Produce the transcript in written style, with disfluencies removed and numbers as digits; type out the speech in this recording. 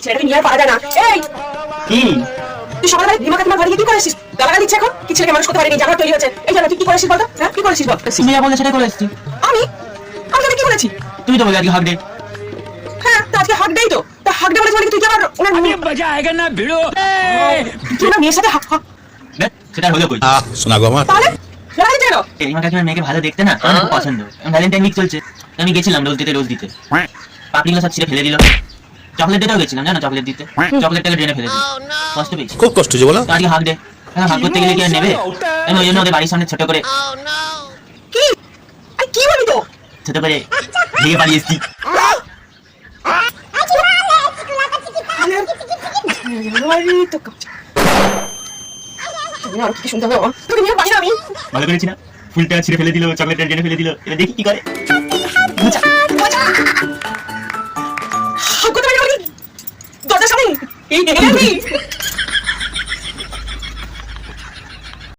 ছেলেটাকে নিয়ে আর পারা যায় না। এই কি তুই সকালবেলা দিমা কাকিমার ঘরে গিয়ে কি করেছিস? গালাগালি দিচ্ছে এখন কি ছেলেকে মানুষ করতে পারিনি, জানা তৈরি হয়েছে। এই জানো তুই কি করেছিস বলতো? হ্যাঁ কি করেছিস বল? তুমি যা বললে সেটাই করে এসেছি। আমি আমি তোকে কি বলেছি? তুমি তো বললে আজকে হাক ডে। হ্যাঁ তা আজকে হাক দেই তো। তা হাক ডে বলেছিস মানে কি তুই কি আবার ওনার मजा आएगा ना भिड़ो। তুই ওনার মেয়ের সাথে হাক হাক দেখ সেটা হলো কই। শোনা গো আমার তাহলে গালাগালি কেন? এই আমার কাকিমার মেয়েকে ভালো দেখতে না, আমার খুব পছন্দ। ভ্যালেন্টাইন উইক চলছে, তো আমি গেছিলাম রোজ দিতে। পাপড়িগুলো সব ছিঁড়ে ফেলে দিল। চকলেট দিতেও গেছিলাম জানো, চকলেট দিতে। চকলেটটাকে ড্রেনে ফেলে দিল। কষ্ট পেয়েছি। খুব কষ্ট যে বলো তো আজকে হাক ডে, এখন হাক করতে গেলে কি আর নেবে? আমি ওই জন্য ওদের বাড়ির সামনে ছোট করে কি আরে কি বলি তো? ছোট করে ভেঙে পালিয়ে এসেছি। আরে তো তুমি আর কি শুনতে হবে বাবা? তোকে নিয়ে পারি না আমি। ভালো করেছি না? ফুলটা ছিঁড়ে ফেলে দিল, চকলেটটা ড্রেনে ফেলে দিল। এবার দেখি কি করে। মজা মজা হাক করতে পারি না আমি। দরজার সামনে এই দেখে